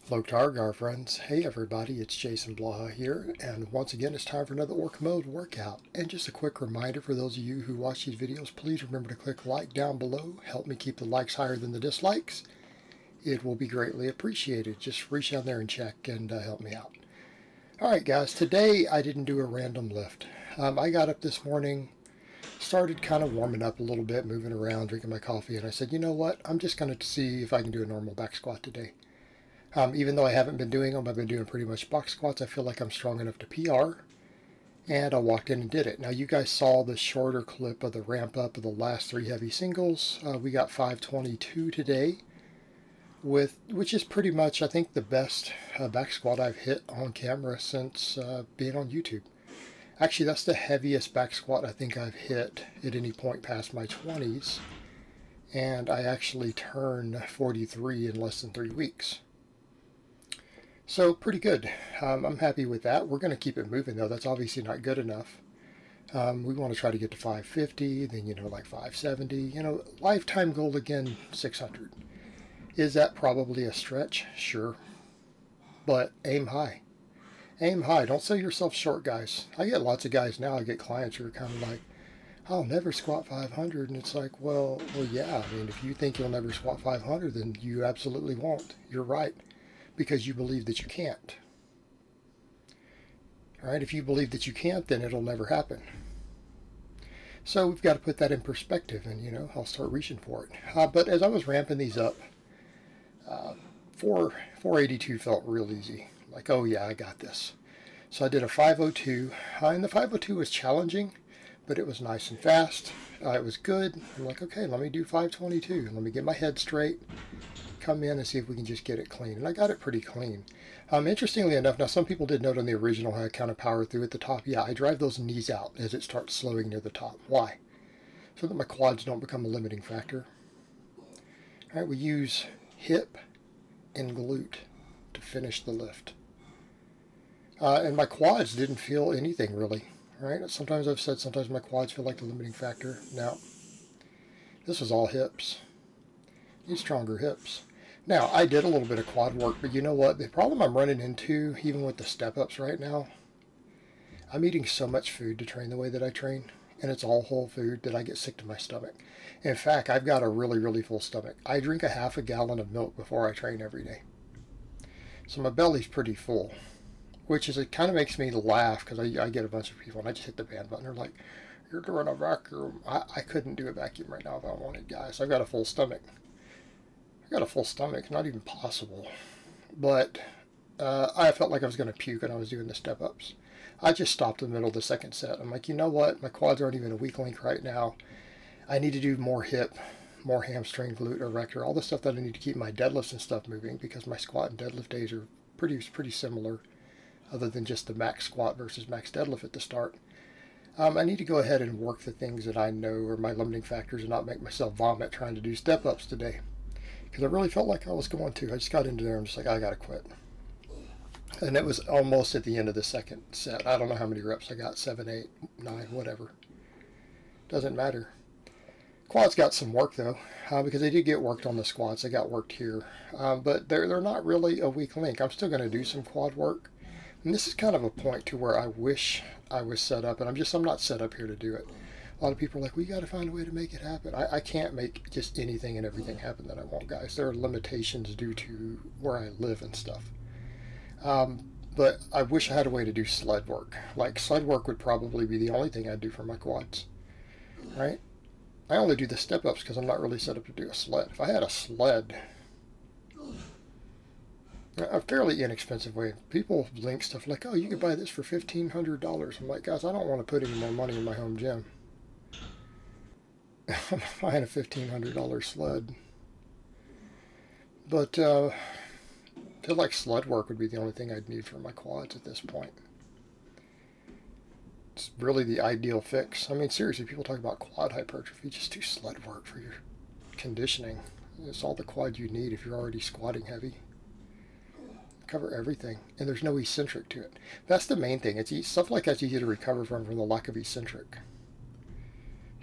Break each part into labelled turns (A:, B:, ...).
A: Loktargar friends, hey everybody, it's Jason Blaha here, and once again it's time for another Orc Mode workout. And just a quick reminder for those of you who watch these videos, please remember to click like down below, help me keep the likes higher than the dislikes. It will be greatly appreciated. Just reach down there and check and help me out. Alright guys, today I didn't do a random lift. I got up this morning, started kind of warming up a little bit, moving around, drinking my coffee, and I said, you know what, I'm just going to see if I can do a normal back squat today. Even though I haven't been doing them, I've been doing pretty much box squats. I feel like I'm strong enough to PR, and I walked in and did it. Now you guys saw the shorter clip of the ramp up of the last 3 heavy singles. We got 522 today, which is pretty much, I think, the best back squat I've hit on camera since being on YouTube. Actually, that's the heaviest back squat I think I've hit at any point past my 20s, and I actually turned 43 in less than 3 weeks. So pretty good. I'm happy with that. We're going to keep it moving though. That's obviously not good enough. We want to try to get to 550, then like 570. Lifetime goal again, 600. Is that probably a stretch? Sure. But aim high. Aim high. Don't sell yourself short, guys. I get lots of guys now. I get clients who are kind of like, I'll never squat 500. And it's like, well, yeah. I mean, if you think you'll never squat 500, then you absolutely won't. You're right. Because you believe that you can't. All right, if you believe that you can't, then it'll never happen. So we've got to put that in perspective, and I'll start reaching for it. But as I was ramping these up, 482 felt real easy. Like, oh yeah, I got this. So I did a 502, and the 502 was challenging, but it was nice and fast. It was good. I'm like, okay, let me do 522. Let me get my head straight. Come in and see if we can just get it clean. And I got it pretty clean. Interestingly enough, now some people did note on the original how I kind of power through at the top. Yeah, I drive those knees out as it starts slowing near the top. Why? So that my quads don't become a limiting factor. All right, we use hip and glute to finish the lift. And my quads didn't feel anything really. All right, sometimes I've said sometimes my quads feel like the limiting factor. Now, this was all hips. Need stronger hips. Now, I did a little bit of quad work, but you know what? The problem I'm running into, even with the step-ups right now, I'm eating so much food to train the way that I train, and it's all whole food that I get sick to my stomach. In fact, I've got a really, really full stomach. I drink a half a gallon of milk before I train every day. So my belly's pretty full, which is, it kind of makes me laugh, because I get a bunch of people, and I just hit the band button. They're like, you're doing a vacuum. I couldn't do a vacuum right now if I wanted, guys. I've got a full stomach. I got a full stomach, not even possible. But I felt like I was going to puke when I was doing the step-ups. I just stopped in the middle of the second set. I'm like, you know what? My quads aren't even a weak link right now. I need to do more hip, more hamstring, glute, erector, all the stuff that I need to keep my deadlifts and stuff moving, because my squat and deadlift days are pretty similar, other than just the max squat versus max deadlift at the start. I need to go ahead and work the things that I know are my limiting factors and not make myself vomit trying to do step-ups today. Because I really felt like I was going to. I just got into there and just like, I got to quit. And it was almost at the end of the second set. I don't know how many reps I got, 7, 8, 9, whatever. Doesn't matter. Quads got some work though, because they did get worked on the squats. They got worked here. But they're not really a weak link. I'm still going to do some quad work. And this is kind of a point to where I wish I was set up, and I'm not set up here to do it. A lot of people are like, we got to find a way to make it happen. I can't make just anything and everything happen that I want, guys. There are limitations due to where I live and stuff. But I wish I had a way to do sled work. Like, sled work would probably be the only thing I'd do for my quads, right? I only do the step-ups because I'm not really set up to do a sled. If I had a sled, a fairly inexpensive way. People link stuff like, oh, you could buy this for $1,500. I'm like, guys, I don't want to put any more money in my home gym. I'm buying a $1,500 sled. But I feel like sled work would be the only thing I'd need for my quads at this point. It's really the ideal fix. I mean, seriously, people talk about quad hypertrophy. Just do sled work for your conditioning. It's all the quad you need if you're already squatting heavy. Cover everything, and there's no eccentric to it. That's the main thing. It's stuff like that's easy to recover from the lack of eccentric.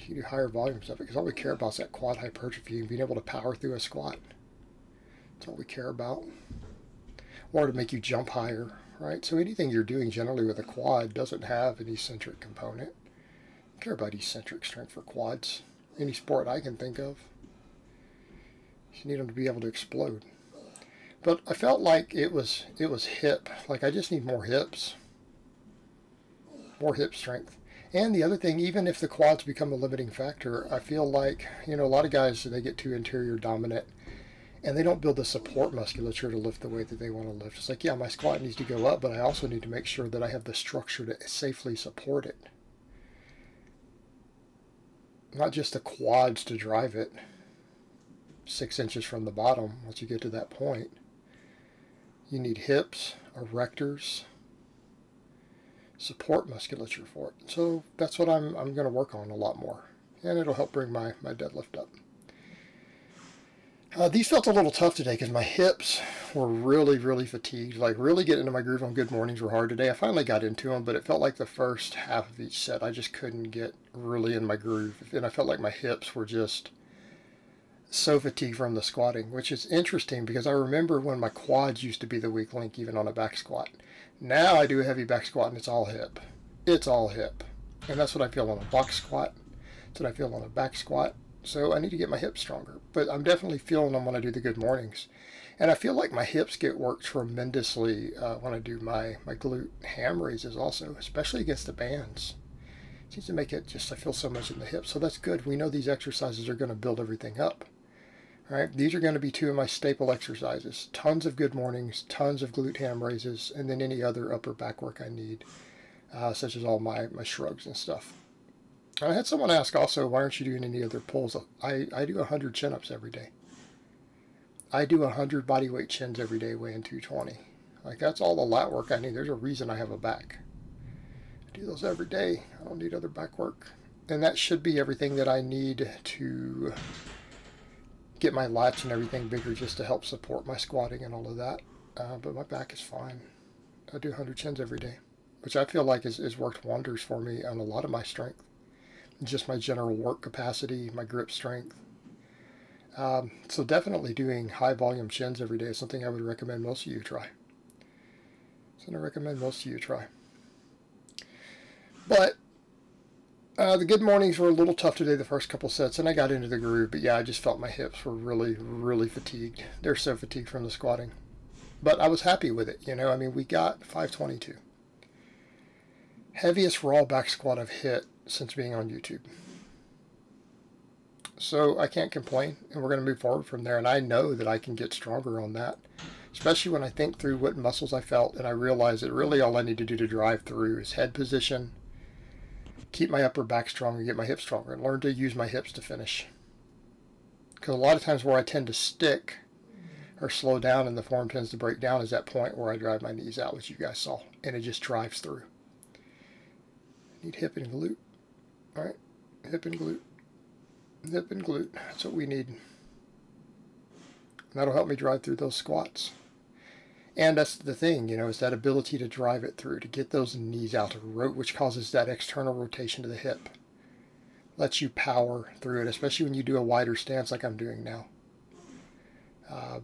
A: You do higher volumes of it, because all we care about is that quad hypertrophy and being able to power through a squat. That's all we care about. or to make you jump higher, right? So anything you're doing generally with a quad doesn't have an eccentric component. I don't care about eccentric strength for quads. Any sport I can think of. You need them to be able to explode. But I felt like it was hip. Like I just need more hips. More hip strength. And the other thing, even if the quads become a limiting factor, I feel like, a lot of guys, they get too interior dominant and they don't build the support musculature to lift the weight that they want to lift. It's like, yeah, my squat needs to go up, but I also need to make sure that I have the structure to safely support it. Not just the quads to drive it 6 inches from the bottom once you get to that point. You need hips, erectors, support musculature for it. So that's what I'm going to work on a lot more. And it'll help bring my deadlift up. These felt a little tough today because my hips were really, really fatigued. Like really getting into my groove on good mornings were hard today. I finally got into them, but it felt like the first half of each set I just couldn't get really in my groove. And I felt like my hips were just so fatigued from the squatting, which is interesting because I remember when my quads used to be the weak link even on a back squat. Now I do a heavy back squat and it's all hip. It's all hip. And that's what I feel on a box squat. That's what I feel on a back squat. So I need to get my hips stronger. But I'm definitely feeling them when I do the good mornings. And I feel like my hips get worked tremendously when I do my glute ham raises also, especially against the bands. It seems to make it just, I feel so much in the hips. So that's good. We know these exercises are going to build everything up. All right, these are going to be two of my staple exercises. Tons of good mornings, tons of glute ham raises, and then any other upper back work I need, such as all my shrugs and stuff. I had someone ask also, why aren't you doing any other pulls? I do 100 chin-ups every day. I do 100 bodyweight chins every day weighing 220. Like, that's all the lat work I need. There's a reason I have a back. I do those every day. I don't need other back work. And that should be everything that I need to get my lats and everything bigger just to help support my squatting and all of that. But my back is fine. I do 100 chins every day, which I feel like has worked wonders for me on a lot of my strength. Just my general work capacity, my grip strength. So definitely doing high volume chins every day is something I would recommend most of you try. But the good mornings were a little tough today, the first couple sets, and I got into the groove. But yeah, I just felt my hips were really, really fatigued. They're so fatigued from the squatting. But I was happy with it. We got 522. Heaviest raw back squat I've hit since being on YouTube. So I can't complain, and we're going to move forward from there. And I know that I can get stronger on that, especially when I think through what muscles I felt, and I realize that really all I need to do to drive through is head position, keep my upper back strong, and get my hips stronger, and learn to use my hips to finish. Because a lot of times where I tend to stick or slow down and the form tends to break down is that point where I drive my knees out, which you guys saw, and it just drives through. Need hip and glute. All right, hip and glute. Hip and glute. That's what we need. And that'll help me drive through those squats. And that's the thing, is that ability to drive it through, to get those knees out, which causes that external rotation to the hip. Lets you power through it, especially when you do a wider stance like I'm doing now. I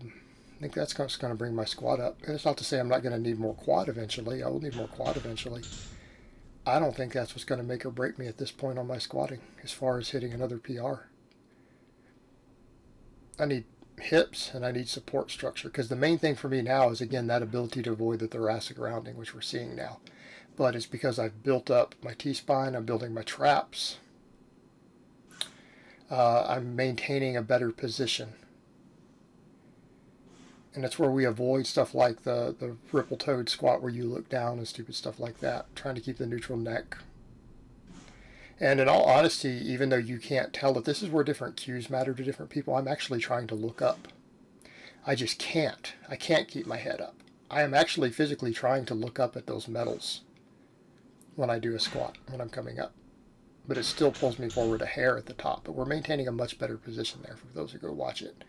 A: think that's going to bring my squat up. And it's not to say I'm not going to need more quad eventually. I will need more quad eventually. I don't think that's what's going to make or break me at this point on my squatting as far as hitting another PR. I need hips and I need support structure because the main thing for me now is, again, that ability to avoid the thoracic rounding, which we're seeing now. But it's because I've built up my T-spine, I'm building my traps, I'm maintaining a better position. And that's where we avoid stuff like the ripple-toed squat where you look down and stupid stuff like that, trying to keep the neutral neck. And in all honesty, even though you can't tell that this is where different cues matter to different people, I'm actually trying to look up. I just can't. I can't keep my head up. I am actually physically trying to look up at those medals when I do a squat, when I'm coming up. But it still pulls me forward a hair at the top. But we're maintaining a much better position there for those who go watch it.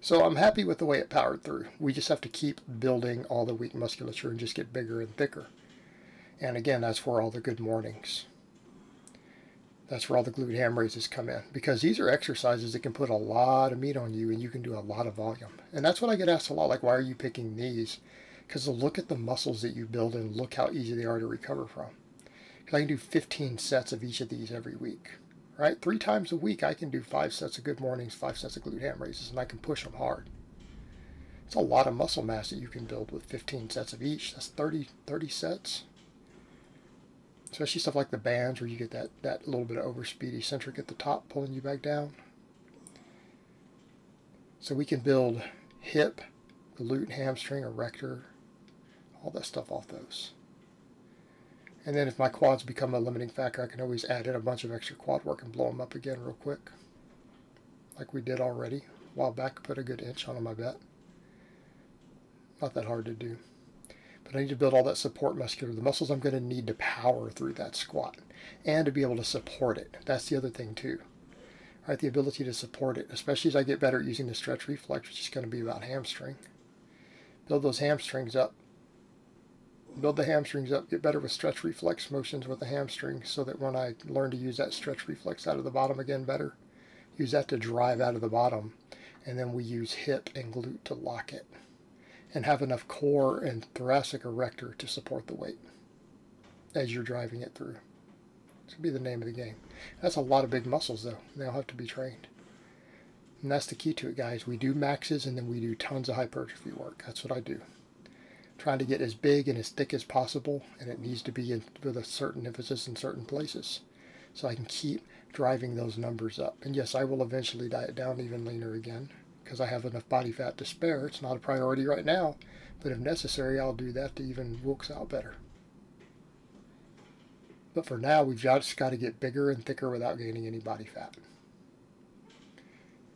A: So I'm happy with the way it powered through. We just have to keep building all the weak musculature and just get bigger and thicker. And again, that's where all the good mornings. That's where all the glute ham raises come in. Because these are exercises that can put a lot of meat on you and you can do a lot of volume. And that's what I get asked a lot, like, why are you picking these? Because look at the muscles that you build and look how easy they are to recover from. Because I can do 15 sets of each of these every week, right? 3 times a week I can do 5 sets of good mornings, 5 sets of glute ham raises, and I can push them hard. It's a lot of muscle mass that you can build with 15 sets of each. That's 30 sets. Especially stuff like the bands where you get that little bit of overspeed eccentric at the top pulling you back down. So we can build hip, glute, hamstring, erector, all that stuff off those. And then if my quads become a limiting factor, I can always add in a bunch of extra quad work and blow them up again real quick. Like we did already a while back. Put a good inch on them, I bet. Not that hard to do. But I need to build all that support muscular, the muscles I'm going to need to power through that squat and to be able to support it. That's the other thing too. Right, the ability to support it, especially as I get better at using the stretch reflex, which is going to be about hamstring. Build those hamstrings up. Build the hamstrings up, get better with stretch reflex motions with the hamstrings so that when I learn to use that stretch reflex out of the bottom again better, use that to drive out of the bottom, and then we use hip and glute to lock it. And have enough core and thoracic erector to support the weight as you're driving it through. It's going to be the name of the game. That's a lot of big muscles, though. They all have to be trained. And that's the key to it, guys. We do maxes, and then we do tons of hypertrophy work. That's what I do. Trying to get as big and as thick as possible, and it needs to be with a certain emphasis in certain places. So I can keep driving those numbers up. And yes, I will eventually diet down even leaner again, because I have enough body fat to spare. It's not a priority right now, but if necessary, I'll do that to even works out better. But for now, we've just got to get bigger and thicker without gaining any body fat,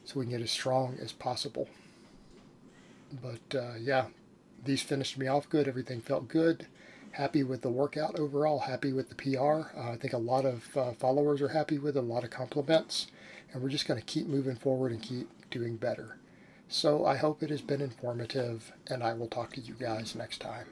A: so we can get as strong as possible. But yeah, these finished me off good. Everything felt good. Happy with the workout overall. Happy with the PR. I think a lot of followers are happy with it, a lot of compliments. And we're just going to keep moving forward and keep doing better. So I hope it has been informative, and I will talk to you guys next time.